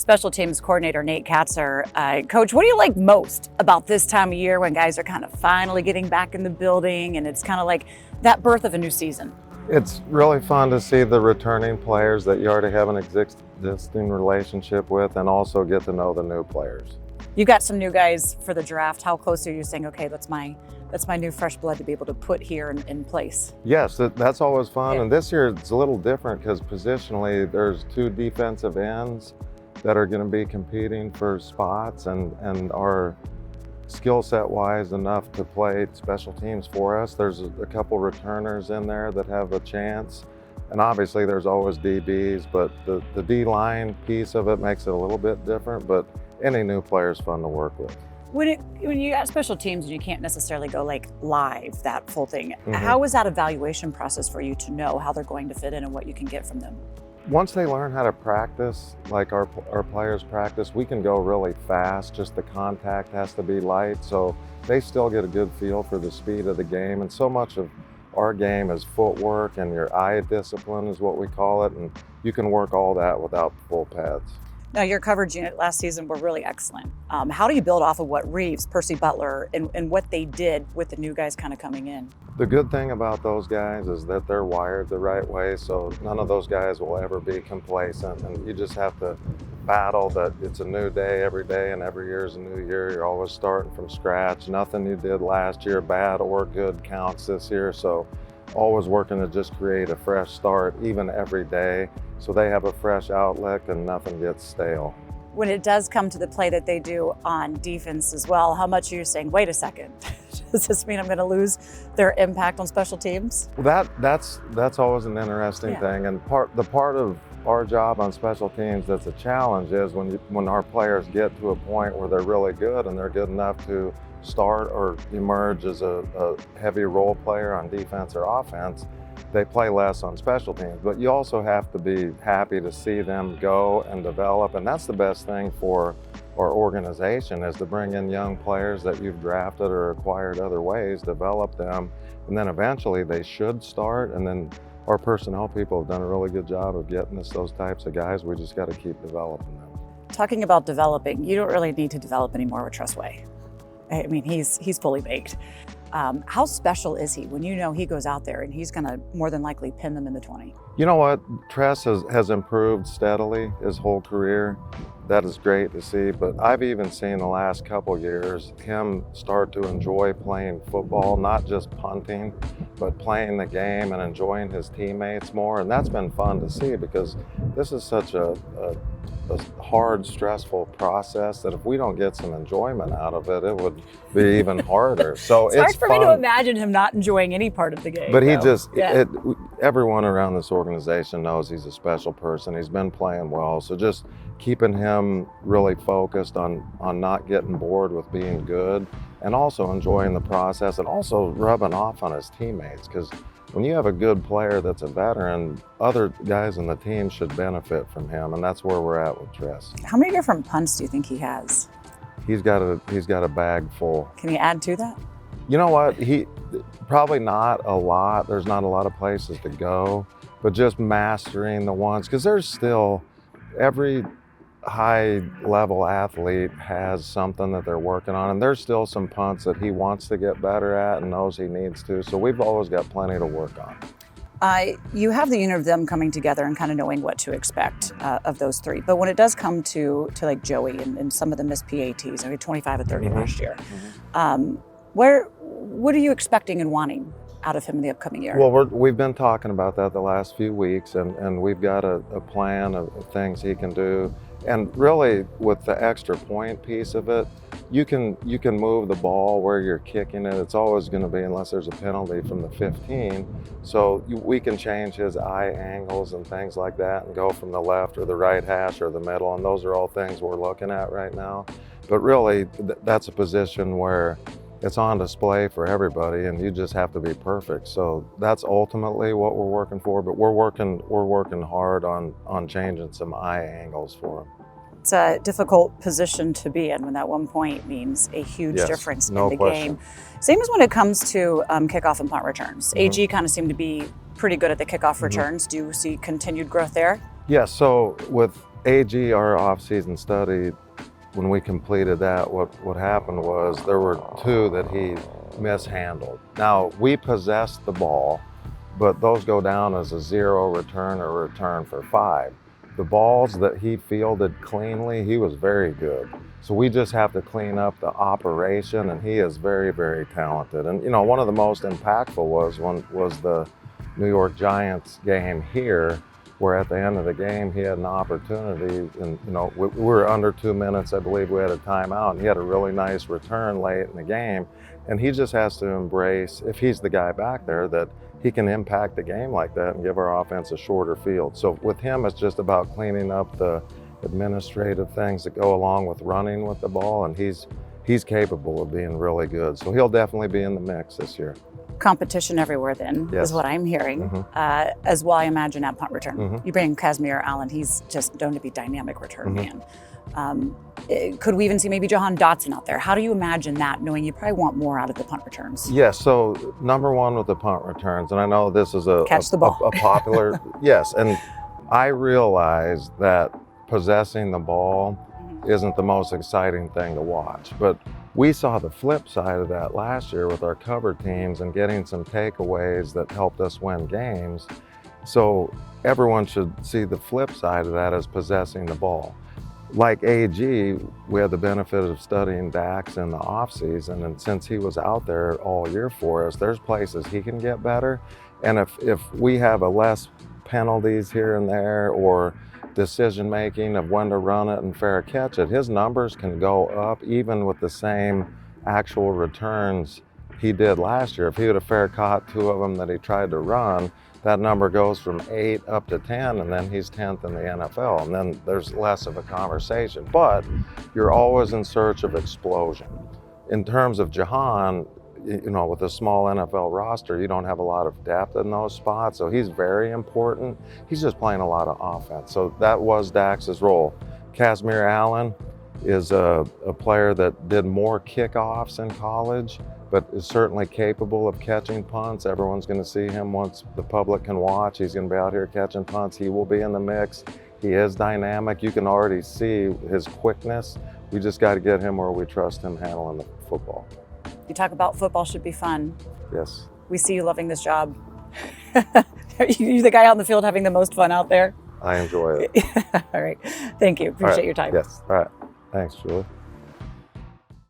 Special teams coordinator Nate Kaczor. Coach, what do you like most about this time of year when guys are kind of finally getting back in the building and it's kind of like that birth of a new season? It's really fun to see the returning players that you already have an existing relationship with, and also get to know the new players. You got some new guys for the draft. How close are you saying, okay, that's my new fresh blood to be able to put here in place? Yes, that's always fun. Yeah. And this year it's a little different because positionally there's two defensive ends that are going to be competing for spots and are skill set wise enough to play special teams for us. There's a couple returners in there that have a chance. And obviously there's always DBs, but the D-line piece of it makes it a little bit different, but any new player is fun to work with. When you got special teams and you can't necessarily go like live, that full thing, Mm-hmm. How is that evaluation process for you to know how they're going to fit in and what you can get from them? Once they learn how to practice, like our players practice, we can go really fast. Just the contact has to be light, so they still get a good feel for the speed of the game. And so much of our game is footwork, and your eye discipline is what we call it, and you can work all that without full pads. Now, your coverage unit last season were really excellent. How do you build off of what Reeves, Percy Butler, and what they did with the new guys kind of coming in? The good thing about those guys is that they're wired the right way, so none of those guys will ever be complacent, and you just have to battle that it's a new day every day, and every year is a new year. You're always starting from scratch. Nothing you did last year, bad or good, counts this year, so always working to just create a fresh start, even every day, so they have a fresh outlook and nothing gets stale. When it does come to the play that they do on defense as well, how much are you saying, wait a second, does this mean I'm going to lose their impact on special teams? Well, that's always an interesting thing, and the part of our job on special teams that's a challenge is when our players get to a point where they're really good and they're good enough to start or emerge as a heavy role player on defense or offense, they play less on special teams. But you also have to be happy to see them go and develop, and that's the best thing for our organization, is to bring in young players that you've drafted or acquired other ways, develop them, and then eventually they should start. And then our personnel people have done a really good job of getting us those types of guys. We just got to keep developing them. Talking about developing, you don't really need to develop anymore with Tress Way. I mean, he's fully baked. How special is he when you know he goes out there and he's going to more than likely pin them in the 20? You know what? Tress has improved steadily his whole career. That is great to see, but I've even seen the last couple years him start to enjoy playing football, not just punting, but playing the game and enjoying his teammates more. And that's been fun to see, because this is such a hard, stressful process that if we don't get some enjoyment out of it, it would be even harder. So it's hard for me to imagine him not enjoying any part of the game. But everyone around this organization knows he's a special person. He's been playing well, so just keeping him really focused on not getting bored with being good, and also enjoying the process, and also rubbing off on his teammates, because when you have a good player that's a veteran, other guys on the team should benefit from him, and that's where we're at with Tress. How many different punts do you think he has? He's got a bag full. Can he add to that? You know what? He probably not a lot. There's not a lot of places to go, but just mastering the ones, because there's still every high-level athlete has something that they're working on, and there's still some punts that he wants to get better at and knows he needs to, so we've always got plenty to work on. You have the unit of them coming together and kind of knowing what to expect of those three, but when it does come to like Joey and some of the missed PATs, I mean 25 and 30 last year, what are you expecting and wanting out of him in the upcoming year? Well, we've been talking about that the last few weeks, and we've got a plan of things he can do. And really, with the extra point piece of it, you can move the ball where you're kicking it. It's always going to be, unless there's a penalty, from the 15. So we can change his eye angles and things like that, and go from the left or the right hash or the middle. And those are all things we're looking at right now. But really, that's a position where it's on display for everybody, and you just have to be perfect. So that's ultimately what we're working for, but we're working hard on changing some eye angles for him. It's a difficult position to be in when that 1 point means a huge difference in the game. Same as when it comes to kickoff and punt returns. AG kind of seemed to be pretty good at the kickoff returns. Do you see continued growth there? Yeah, so with AG, our off-season study, when we completed that, what happened was there were 2 that he mishandled. Now, we possessed the ball, but those go down as a 0 return or return for 5. The balls that he fielded cleanly, he was very good. So we just have to clean up the operation, and he is very, very talented. And, one of the most impactful was the New York Giants game here, where at the end of the game, he had an opportunity, and, we were under 2 minutes, I believe we had a timeout, and he had a really nice return late in the game. And he just has to embrace, if he's the guy back there, that he can impact the game like that and give our offense a shorter field. So with him, it's just about cleaning up the administrative things that go along with running with the ball, and he's capable of being really good. So he'll definitely be in the mix this year. Competition everywhere then, Yes. is what I'm hearing, as well, I imagine, at punt return. You bring Kaczor Allen, he's just known to be dynamic return man. Could we even see maybe Jahan Dotson out there? How do you imagine that, knowing you probably want more out of the punt returns? Yes, so number 1 with the punt returns, and I know this is a popular, yes, and I realize that possessing the ball isn't the most exciting thing to watch, but we saw the flip side of that last year with our cover teams and getting some takeaways that helped us win games. So everyone should see the flip side of that as possessing the ball. Like AG, we had the benefit of studying Dax in the offseason, and since he was out there all year for us, there's places he can get better. And if we have a less penalties here and there, or decision making of when to run it and fair catch it, his numbers can go up even with the same actual returns he did last year. If he would have fair caught 2 of them that he tried to run, that number goes from 8 up to 10, and then he's 10th in the NFL, and then there's less of a conversation. But you're always in search of explosion. In terms of Jahan, with a small NFL roster, you don't have a lot of depth in those spots, so he's very important. He's just playing a lot of offense. So that was Dax's role. Kaczor Allen is a player that did more kickoffs in college, but is certainly capable of catching punts. Everyone's going to see him once the public can watch. He's going to be out here catching punts. He will be in the mix. He is dynamic. You can already see his quickness. We just got to get him where we trust him handling the football. You talk about football should be fun. Yes. We see you loving this job. You're the guy out in the field having the most fun out there. I enjoy it. All right. Thank you. Appreciate your time. Yes. All right. Thanks, Julie.